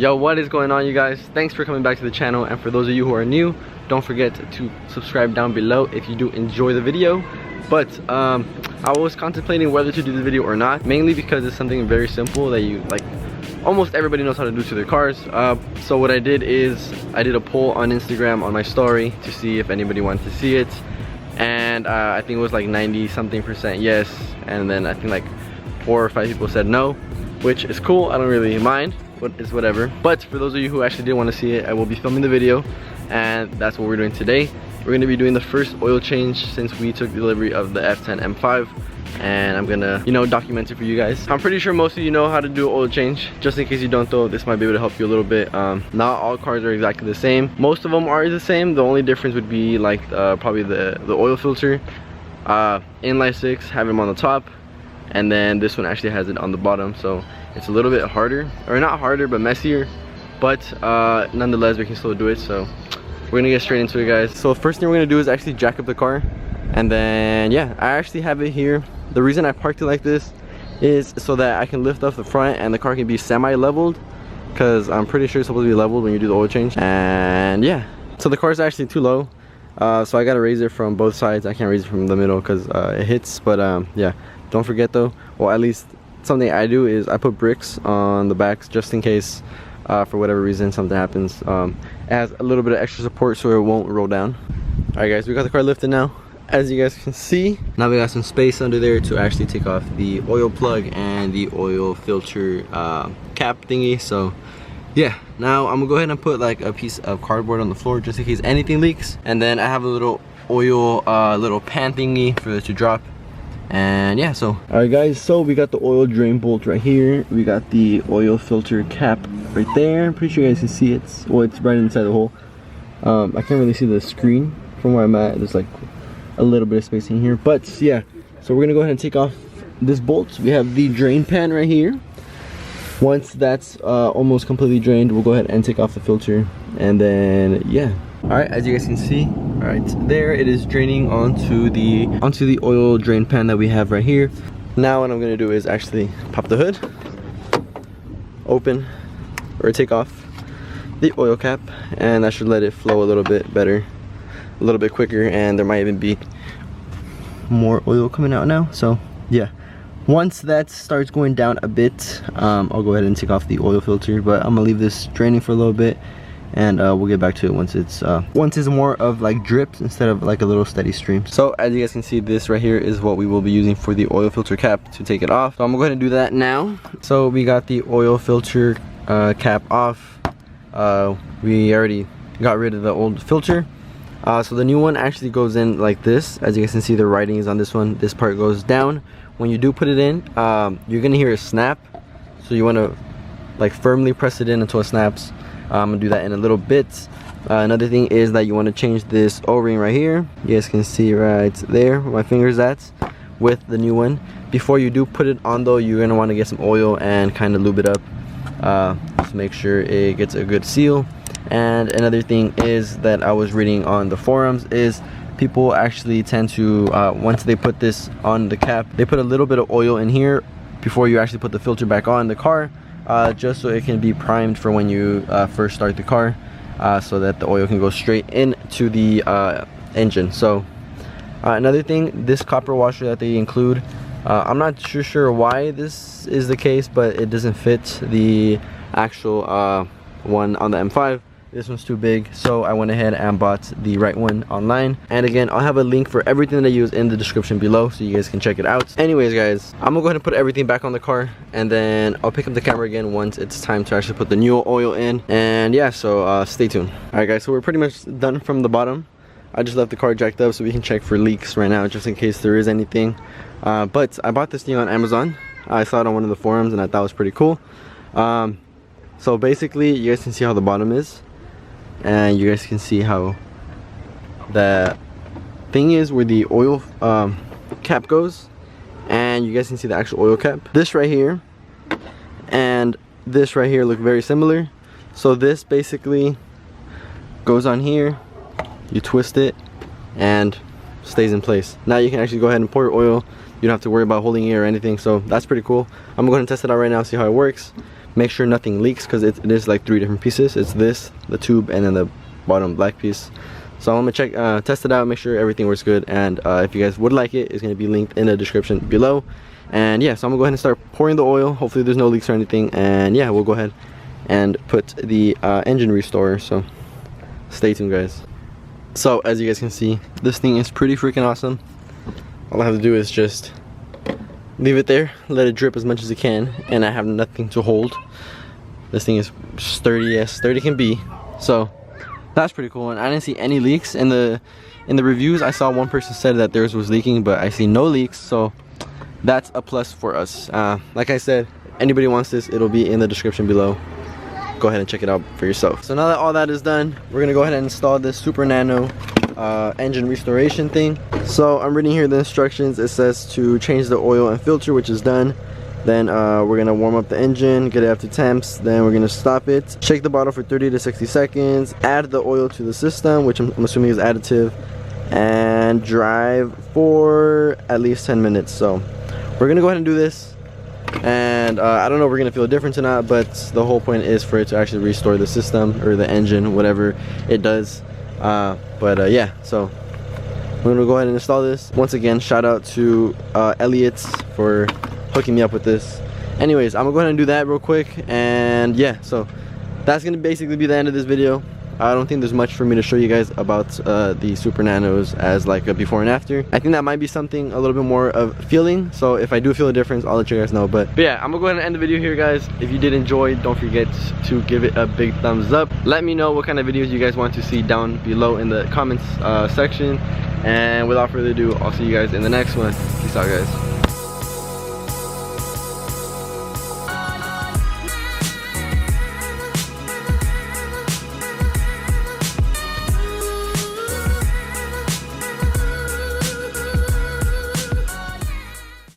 Yo, what is going on, you guys? Thanks for coming back to the channel, and for those of you who are new, don't forget to subscribe down below if you do enjoy the video. But I was contemplating whether to do the video or not, mainly because it's something very simple that you like almost everybody knows how to do to their cars. So what I did is I did a poll on Instagram on my story to see if anybody wanted to see it, and I think it was like 90-something% yes, and then I think like 4 or 5 people said no, which is cool. I don't really mind, but it's whatever. But for those of you who actually did want to see it, I will be filming the video, and that's what we're doing today. We're going to be doing the first oil change since we took delivery of the F10 M5, and I'm gonna, you know, document it for you guys. I'm pretty sure most of you know how to do oil change. Just in case you don't though, this might be able to help you a little bit. Not all cars are exactly the same. Most of them are the same. The only difference would be like probably the oil filter. Inline 6 have them on the top, and then this one actually has it on the bottom, so it's a little bit harder, or not harder but messier, but nonetheless we can still do it. So we're gonna get straight into it, guys. So first thing we're gonna do is actually jack up the car, and then yeah, I actually have it here. The reason I parked it like this is so that I can lift up the front and the car can be semi-leveled, because I'm pretty sure it's supposed to be leveled when you do the oil change. And yeah, so the car's actually too low, so I gotta raise it from both sides. I can't raise it from the middle because it hits. But yeah, don't forget though, well, at least something I do is I put bricks on the backs just in case for whatever reason something happens. It has a little bit of extra support so it won't roll down. All right guys, we got the car lifted now. As you guys can see, now we got some space under there to actually take off the oil plug and the oil filter cap thingy. So yeah, now I'm gonna go ahead and put like a piece of cardboard on the floor just in case anything leaks, and then I have a little oil little pan thingy for it to drop. And yeah, so all right guys, so we got the oil drain bolt right here, we got the oil filter cap right there. I'm pretty sure you guys can see it. Well, it's right inside the hole. I can't really see the screen from where I'm at. There's like a little bit of space in here, but yeah, so we're gonna go ahead and take off this bolt. We have the drain pan right here. Once that's almost completely drained, we'll go ahead and take off the filter, and then yeah. All right, as you guys can see, all right there, it is draining onto the oil drain pan that we have right here. Now what I'm gonna do is actually pop the hood, open or take off the oil cap, and that should let it flow a little bit better, a little bit quicker, and there might even be more oil coming out now. So yeah, once that starts going down a bit, I'll go ahead and take off the oil filter, but I'm gonna leave this draining for a little bit, and we'll get back to it once it's more of like drips instead of like a little steady stream. So as you guys can see, this right here is what we will be using for the oil filter cap to take it off. So I'm gonna go ahead and do that now. So we got the oil filter cap off. We already got rid of the old filter. So the new one actually goes in like this. As you guys can see, the writing is on this one. This part goes down. When you do put it in, you're gonna hear a snap, so you want to like firmly press it in until it snaps. I'm gonna do that in a little bit. Another thing is that you want to change this O-ring right here. You guys can see right there where my finger's at with the new one. Before you do put it on though, you're gonna want to get some oil and kind of lube it up to make sure it gets a good seal. And another thing is that I was reading on the forums is people actually tend to once they put this on the cap, they put a little bit of oil in here before you actually put the filter back on the car, just so it can be primed for when you first start the car, so that the oil can go straight into the engine. So another thing, this copper washer that they include, I'm not sure why this is the case, but it doesn't fit the actual one on the M5. This one's too big, so I went ahead and bought the right one online. And again, I'll have a link for everything that I use in the description below, so you guys can check it out. Anyways guys, I'm gonna go ahead and put everything back on the car, and then I'll pick up the camera again once it's time to actually put the new oil in. And yeah, so stay tuned. All right guys, so we're pretty much done from the bottom. I just left the car jacked up so we can check for leaks right now, just in case there is anything. But I bought this thing on Amazon. I saw it on one of the forums and I thought it was pretty cool. So basically, you guys can see how the bottom is, and you guys can see how the thing is where the oil cap goes, and you guys can see the actual oil cap. This right here and this right here look very similar. So this basically goes on here, you twist it, and stays in place. Now you can actually go ahead and pour your oil. You don't have to worry about holding it or anything, so that's pretty cool. I'm going to test it out right now, see how it works. make sure nothing leaks, because it is like 3 different pieces. It's this, the tube, and then the bottom black piece. So I'm gonna test it out, make sure everything works good, and if you guys would like it, it's gonna be linked in the description below. And yeah, so I'm gonna go ahead and start pouring the oil. Hopefully there's no leaks or anything, and yeah, we'll go ahead and put the engine restorer. So stay tuned, guys. So as you guys can see, this thing is pretty freaking awesome. All I have to do is just leave it there, let it drip as much as it can, and I have nothing to hold. This thing is sturdy as sturdy can be. So that's pretty cool, and I didn't see any leaks in the reviews. I saw one person said that theirs was leaking, but I see no leaks, so that's a plus for us. Like I said, anybody wants this, it'll be in the description below. Go ahead and check it out for yourself. So now that all that is done, we're gonna go ahead and install this Super Nano engine restoration thing. So I'm reading here the instructions. It says to change the oil and filter, which is done. Then we're gonna warm up the engine, get it up to temps. Then we're gonna stop it, shake the bottle for 30 to 60 seconds, add the oil to the system, which I'm assuming is additive, and drive for at least 10 minutes. So we're gonna go ahead and do this, and I don't know if we're gonna feel a difference or not, but the whole point is for it to actually restore the system or the engine, whatever it does. Yeah, so we're gonna go ahead and install this. Once again, shout out to Elliot for hooking me up with this. Anyways, I'm gonna go ahead and do that real quick, and yeah, so that's gonna basically be the end of this video. I don't think there's much for me to show you guys about the Super Nanos as like a before and after. I think that might be something a little bit more of feeling, so if I do feel a difference, I'll let you guys know. But yeah, I'm gonna go ahead and end the video here, guys. If you did enjoy, don't forget to give it a big thumbs up. Let me know what kind of videos you guys want to see down below in the comments section, and without further ado, I'll see you guys in the next one. Peace out, guys.